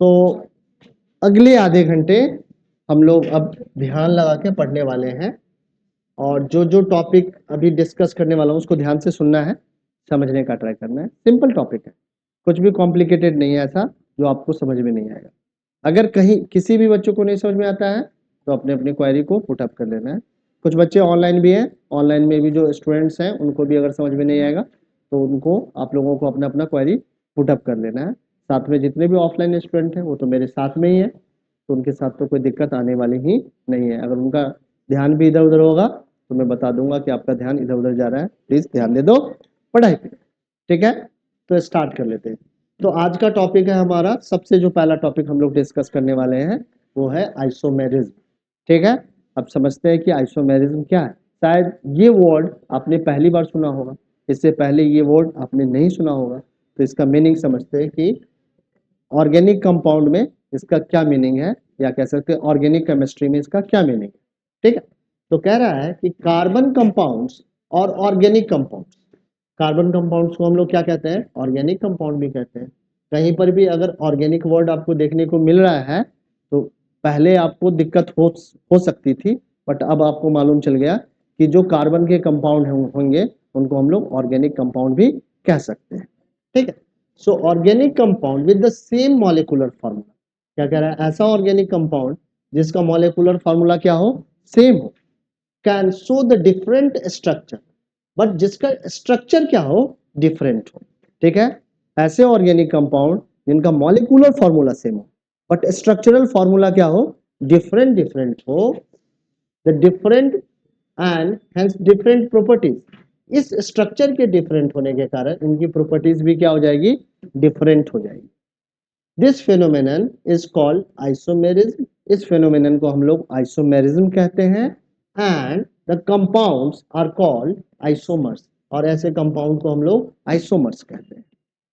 तो अगले आधे घंटे हम लोग अब ध्यान लगा के पढ़ने वाले हैं, और जो जो टॉपिक अभी डिस्कस करने वाला हूँ उसको ध्यान से सुनना है, समझने का ट्राई करना है। सिंपल टॉपिक है, कुछ भी कॉम्प्लिकेटेड नहीं है ऐसा जो आपको समझ में नहीं आएगा। अगर कहीं किसी भी बच्चों को नहीं समझ में आता है तो अपने अपनी क्वेरी को पुट अप कर लेना है। कुछ बच्चे ऑनलाइन भी हैं, ऑनलाइन में भी जो स्टूडेंट्स हैं उनको भी अगर समझ में नहीं आएगा तो उनको आप लोगों को अपना अपना क्वेरी पुट अप कर लेना है। साथ में जितने भी ऑफलाइन स्टूडेंट हैं वो तो मेरे साथ में ही है, तो उनके साथ तो कोई दिक्कत आने वाली ही नहीं है। अगर उनका ध्यान भी इधर उधर होगा तो मैं बता दूंगा कि आपका ध्यान इधर उधर जा रहा है, प्लीज ध्यान दे दो पढ़ाई पे। ठीक है, तो स्टार्ट कर लेते हैं। तो आज का टॉपिक है हमारा, सबसे जो पहला टॉपिक हम लोग डिस्कस करने वाले हैं वो है आइसोमेरिज्म। ठीक है, अब समझते हैं कि आइसोमेरिज्म क्या है। शायद ये वर्ड आपने पहली बार सुना होगा, इससे पहले ये वर्ड आपने नहीं सुना होगा, तो इसका मीनिंग समझते हैं कि ऑर्गेनिक कंपाउंड में इसका क्या मीनिंग है, या कह सकते हैं ऑर्गेनिक केमिस्ट्री में इसका क्या मीनिंग है। ठीक है, तो कह रहा है कि कार्बन कंपाउंड्स और ऑर्गेनिक कंपाउंड्स, कार्बन कंपाउंड्स को हम लोग क्या कहते हैं, ऑर्गेनिक कंपाउंड भी कहते हैं। कहीं पर भी अगर ऑर्गेनिक वर्ड आपको देखने को मिल रहा है तो पहले आपको दिक्कत हो सकती थी, बट अब आपको मालूम चल गया कि जो कार्बन के कंपाउंड होंगे उनको हम लोग ऑर्गेनिक कंपाउंड भी कह सकते हैं। ठीक है, सो organic compound with the same molecular formula, क्या कह रहा है, ऐसा ऑर्गेनिक कंपाउंड जिसका मॉलिक्यूलर फार्मूला क्या हो, सेम हो, can show the different structure, but जिसका स्ट्रक्चर क्या हो, डिफरेंट हो। ठीक है, ऐसे ऑर्गेनिक कंपाउंड जिनका मॉलिक्यूलर फार्मूला सेम हो बट स्ट्रक्चरल फार्मूला क्या हो, डिफरेंट डिफरेंट हो, the different and hence different properties, इस स्ट्रक्चर के डिफरेंट होने के कारण इनकी प्रॉपर्टीज भी क्या हो जाएगी, डिफरेंट हो जाएगी। This phenomenon is called isomerism, इस फेनोमेनन को हम लोग आइसोमेरिज्म कहते हैं। And the compounds are called isomers, और ऐसे कंपाउंड को हम लोग आइसोमर्स कहते हैं।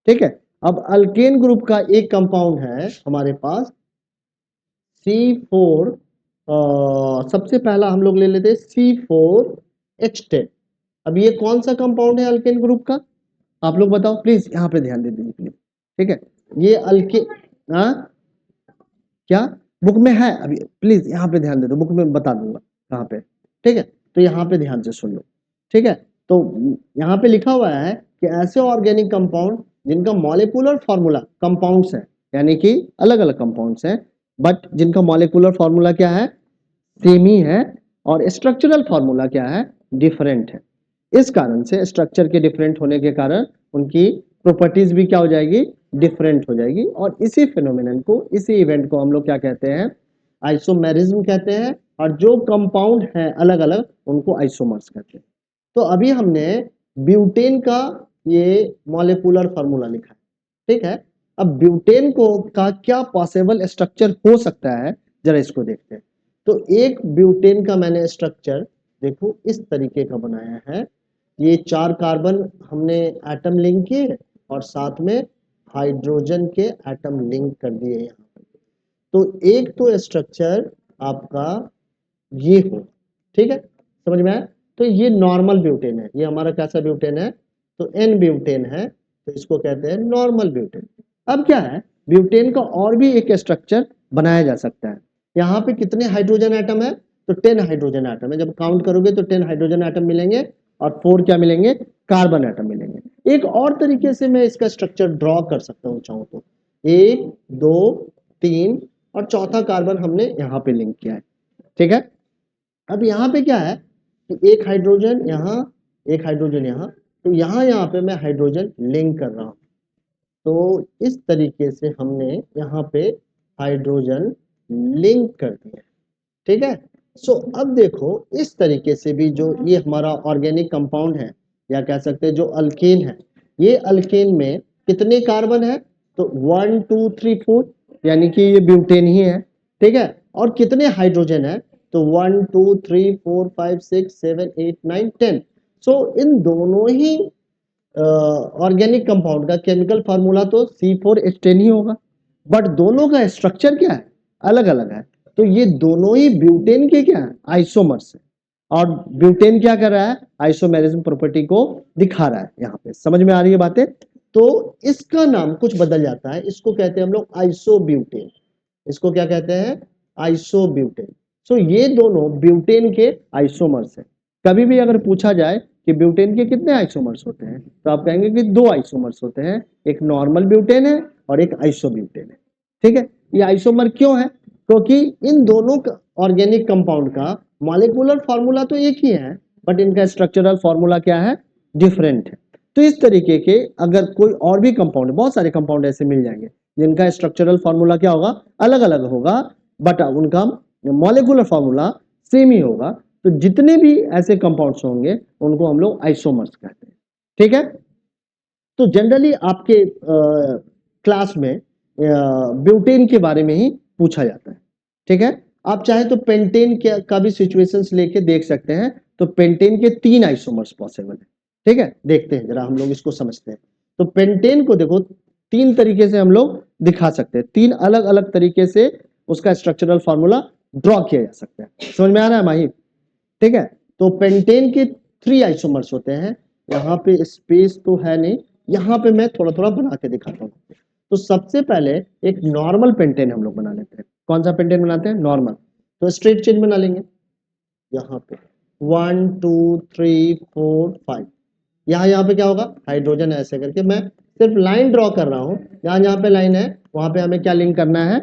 ठीक है, अब अल्केन ग्रुप का एक कंपाउंड है हमारे पास C4, सबसे पहला हम लोग ले लेते हैं C4H10। अब ये कौन सा कंपाउंड है अल्केन ग्रुप का, आप लोग बताओ प्लीज, यहाँ पे ध्यान दे दीजिए प्लीज। ठीक है, ये अल्के हाँ क्या बुक में है, अभी प्लीज यहाँ पे ध्यान दे दो, बुक में बता दूंगा कहाँ पे। ठीक है, तो यहाँ पे ध्यान से सुन लो। ठीक है, तो यहाँ पे लिखा हुआ है कि ऐसे ऑर्गेनिक कंपाउंड जिनका मॉलिक्यूलर फार्मूला, कंपाउंड्स है यानी कि अलग अलग कंपाउंड्स हैं, बट जिनका मॉलिक्यूलर फार्मूला क्या है, सेम ही है, और स्ट्रक्चरल फार्मूला क्या है, डिफरेंट है। इस कारण से स्ट्रक्चर के डिफरेंट होने के कारण उनकी प्रॉपर्टीज भी क्या हो जाएगी, डिफरेंट हो जाएगी। और इसी फिनोमिनन को, इसी इवेंट को हम लोग क्या कहते हैं, आइसोमेरिज्म कहते हैं, और जो कंपाउंड है अलग अलग उनको आइसोमर्स कहते हैं। तो अभी हमने ब्यूटेन का ये मॉलिक्यूलर फार्मूला लिखा है। ठीक है, अब ब्यूटेन को का क्या पॉसिबल स्ट्रक्चर हो सकता है, जरा इसको देखते हैं। तो एक ब्यूटेन का मैंने स्ट्रक्चर देखो इस तरीके का बनाया है, ये 4 कार्बन हमने एटम लिंक किए और साथ में हाइड्रोजन के एटम लिंक कर दिए यहाँ पे। तो एक तो स्ट्रक्चर आपका ये हो, ठीक है, समझ में आया। तो ये नॉर्मल ब्यूटेन है, ये हमारा कैसा ब्यूटेन है, तो एन ब्यूटेन है, तो इसको कहते हैं नॉर्मल ब्यूटेन। अब क्या है, ब्यूटेन का और भी एक स्ट्रक्चर बनाया जा सकता है। यहाँ पे कितने हाइड्रोजन एटम है, तो 10 हाइड्रोजन एटम है। जब काउंट करोगे तो 10 हाइड्रोजन एटम मिलेंगे और 4 क्या मिलेंगे, कार्बन एटम मिलेंगे। एक और तरीके से मैं इसका स्ट्रक्चर ड्रॉ कर सकता हूँ चाहूँ तो, 1 2 3 और चौथा कार्बन हमने यहाँ पे लिंक किया है। ठीक है, अब यहाँ पे क्या है कि एक हाइड्रोजन यहाँ, एक हाइड्रोजन यहाँ, तो यहाँ पे मैं हाइड्रोजन लिंक कर रहा हूँ। तो इस तरीके से हमने यहाँ पे हाइड्रोजन लिंक कर दिया। ठीक है, सो अब देखो इस तरीके से भी जो ये हमारा ऑर्गेनिक कंपाउंड है, या कह सकते हैं जो अल्केन है, ये अल्केन में कितने कार्बन है, तो 1 2 3 4, यानी कि ये ब्यूटेन ही है। ठीक है, और कितने हाइड्रोजन है, तो 1 2 3 4 5 6 7 8 9 10। सो इन दोनों ही ऑर्गेनिक कंपाउंड का केमिकल फार्मूला तो C4H10 ही होगा, बट दोनों का स्ट्रक्चर क्या है, अलग अलग है। तो ये दोनों ही ब्यूटेन के क्या है, आइसोमर्स है, और ब्यूटेन क्या कर रहा है, आइसोमेरिज्म प्रॉपर्टी को दिखा रहा है। यहाँ पे समझ में आ रही है बातें, तो इसका नाम कुछ बदल जाता है, इसको कहते हैं हम लोग आइसोब्यूटेन। इसको क्या कहते हैं? आइसोब्यूटेन। सो ये दोनों ब्यूटेन के आइसोमर्स हैं। कभी भी अगर पूछा जाए कि ब्यूटेन के कितने आइसोमर्स होते हैं, तो आप कहेंगे कि 2 आइसोमर्स होते हैं, एक नॉर्मल ब्यूटेन है और एक आइसोब्यूटेन है। ठीक है, ये आइसोमर क्यों है? क्योंकि इन दोनों ऑर्गेनिक कंपाउंड का मॉलिक्यूलर फॉर्मूला तो एक ही है, बट इनका स्ट्रक्चरल फॉर्मूला क्या है? डिफरेंट है। तो इस तरीके के अगर कोई और भी कंपाउंड, बहुत सारे कंपाउंड ऐसे मिल जाएंगे जिनका स्ट्रक्चरल फॉर्मूला क्या होगा? अलग अलग होगा, बट उनका मॉलिक्यूलर फॉर्मूला सेम ही होगा। तो जितने भी ऐसे कंपाउंड्स होंगे उनको हम लोग आइसोमर्स कहते हैं। ठीक है, तो जनरली आपके क्लास में ब्यूटेन के बारे में ही पूछा जाता है। ठीक है, आप चाहे तो पेंटेन का भी सिचुएशंस लेके देख सकते हैं। तो पेंटेन के 3 आइसोमर्स पॉसिबल है। ठीक है, देखते हैं जरा, हम लोग इसको समझते हैं। तो पेंटेन को देखो 3 तरीके से हम लोग दिखा सकते हैं, 3 अलग अलग तरीके से उसका स्ट्रक्चरल फॉर्मूला ड्रॉ किया जा सकता है। समझ में आ रहा है माहिर? ठीक है, तो पेंटेन के 3 आइसोमर्स होते हैं। यहाँ पे स्पेस तो है नहीं, यहाँ पे मैं थोड़ा थोड़ा बना के दिखाता हूँ। तो सबसे पहले एक नॉर्मल पेंटेन हम लोग बना लेते हैं। कौन सा पेंटेन बनाते हैं? नॉर्मल। तो स्ट्रेट चेन बना लेंगे। यहाँ पे 1 2 3 4 5, यहाँ पे क्या होगा? हाइड्रोजन ऐसे करके मैं सिर्फ लाइन ड्रॉ कर रहा हूँ। यहाँ पे लाइन है, वहां पे हमें क्या लिंक करना है?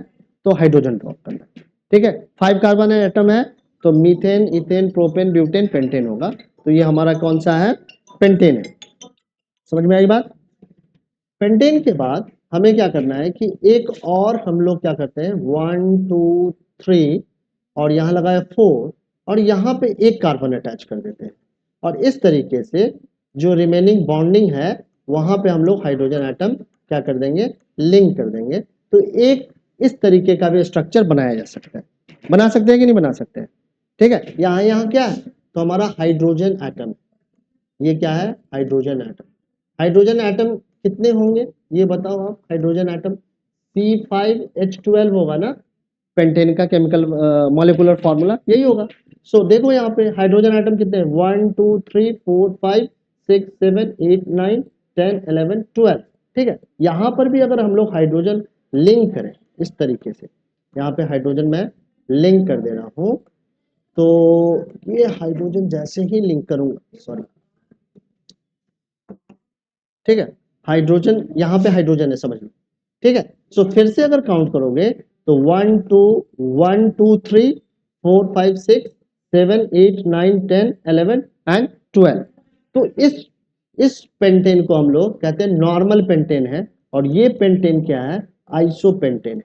तो हाइड्रोजन ड्रॉ करना है। ठीक है, 5 कार्बन एटम है, तो methane, ethane, propane, butane, pentane होगा। तो ये हमारा कौन सा है? पेंटेन है। समझ में आई बात? पेंटेन के बाद हमें क्या करना है कि एक और हम लोग क्या करते हैं, 1 2 3 और यहाँ लगा है 4 और यहाँ पे एक कार्बन अटैच कर देते हैं। और इस तरीके से जो रिमेनिंग बॉन्डिंग है वहां पे हम लोग हाइड्रोजन एटम क्या कर देंगे? लिंक कर देंगे। तो एक इस तरीके का भी स्ट्रक्चर बनाया जा सकता है। बना सकते हैं कि नहीं बना सकते हैं? ठीक है, यहाँ क्या है? तो हमारा हाइड्रोजन एटम, ये क्या है? Hydrogen atom. हाइड्रोजन एटम कितने होंगे ये बताओ आप? हाइड्रोजन एटम C5H12 होगा ना, पेंटेन का केमिकल मॉलिक्यूलर फॉर्मूला यही होगा। सो देखो यहाँ पे हाइड्रोजन एटम कितने हैं? 1 2 3 4 5 6 7 8 9 10 11 12। ठीक है, यहाँ पर भी अगर हम लोग हाइड्रोजन लिंक करें इस तरीके से, यहाँ पे हाइड्रोजन मैं लिंक कर दे रहा हूँ। तो ये हाइड्रोजन जैसे ही लिंक करूंगा, सॉरी, ठीक है, हाइड्रोजन यहाँ पे हाइड्रोजन है, समझ लो। ठीक है, सो फिर से अगर काउंट करोगे तो 1 2 1 2 3 4 5 6 7 8 9 10 11 एंड 12। तो इस पेंटेन को हम लोग कहते हैं नॉर्मल पेंटेन है। और ये पेंटेन क्या है? आइसो पेंटेन है।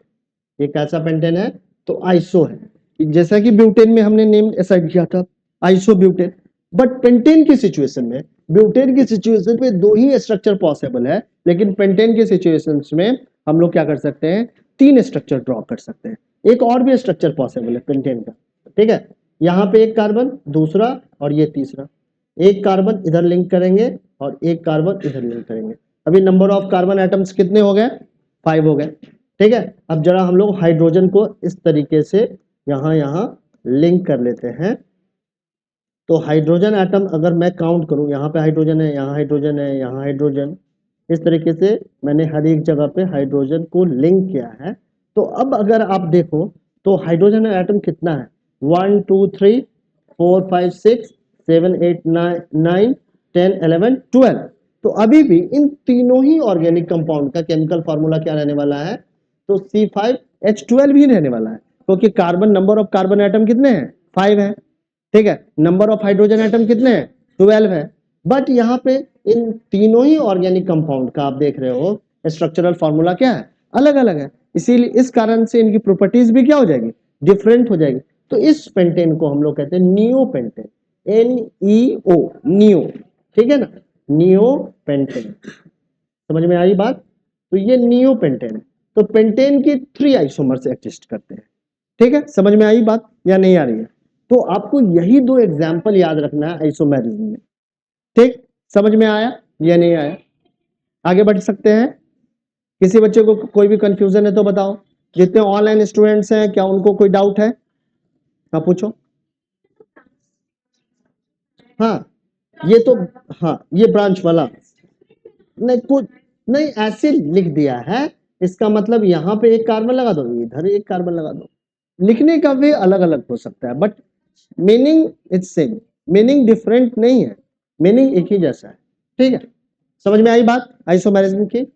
ये कैसा पेंटेन है? तो आइसो है। जैसा कि ब्यूटेन में हमने नेम असाइन किया था, आइसो ब्यूटेन। बट पेंटेन की सिचुएशन में, ब्यूटेन की सिचुएशन में 2 ही स्ट्रक्चर पॉसिबल है, लेकिन पेंटेन की सिचुएशन में हम लोग क्या कर सकते हैं? 3 स्ट्रक्चर ड्रॉ कर सकते हैं। एक और भी स्ट्रक्चर पॉसिबल है पेंटेन का। ठीक है, यहाँ पे एक कार्बन, दूसरा और ये तीसरा। एक कार्बन इधर लिंक करेंगे और एक कार्बन इधर लिंक करेंगे। अभी नंबर ऑफ कार्बन एटम्स कितने हो गए? 5 हो गए। ठीक है, अब जरा हम लोग हाइड्रोजन को इस तरीके से यहाँ लिंक कर लेते हैं। तो हाइड्रोजन एटम अगर मैं काउंट करूं, यहाँ पे हाइड्रोजन है, यहाँ हाइड्रोजन है, यहाँ हाइड्रोजन, इस तरीके से मैंने हर एक जगह पे हाइड्रोजन को लिंक किया है। तो अब अगर आप देखो तो हाइड्रोजन एटम कितना है? 1 2 3 4 5 6 7 8 9 10 11 12। तो अभी भी इन तीनों ही ऑर्गेनिक कंपाउंड का केमिकल फॉर्मूला क्या रहने वाला है? तो C5H12 ही रहने वाला है, क्योंकि carbon, number of carbon atom कितने हैं? 5 है। ठीक है, नंबर ऑफ हाइड्रोजन एटम कितने हैं? 12 है। बट यहाँ पे इन तीनों ही ऑर्गेनिक कंपाउंड का आप देख रहे हो स्ट्रक्चरल फॉर्मूला क्या है? अलग अलग है। इसीलिए इस कारण से इनकी प्रॉपर्टीज भी क्या हो जाएगी? डिफरेंट हो जाएगी। तो इस पेंटेन को हम लोग कहते हैं नियो पेंटेन, NEO, नियो। ठीक है ना, नियो पेंटेन। समझ में आई बात? तो ये नियो पेंटेन है। तो पेंटेन के 3 आइसोमर्स एग्जिस्ट करते हैं। ठीक है, समझ में आई बात या नहीं आ रही है? तो आपको यही 2 एग्जाम्पल याद रखना है आइसोमेरिज्म में। ठीक, समझ में आया या नहीं आया? आगे बढ़ सकते हैं? किसी बच्चे को कोई भी कंफ्यूजन है तो बताओ। जितने ऑनलाइन स्टूडेंट्स हैं, क्या उनको कोई डाउट है? हाँ पूछो। हाँ, ये तो, हाँ ये ब्रांच वाला नहीं कुछ, नहीं, ऐसे लिख दिया है, इसका मतलब यहाँ पे एक कार्बन लगा दो, इधर एक कार्बन लगा दो। लिखने का वे अलग अलग हो सकता है, but meaning it's same, meaning different नहीं है, मीनिंग एक ही जैसा है। ठीक है, समझ में आई बात आइसोमेरिज्म की?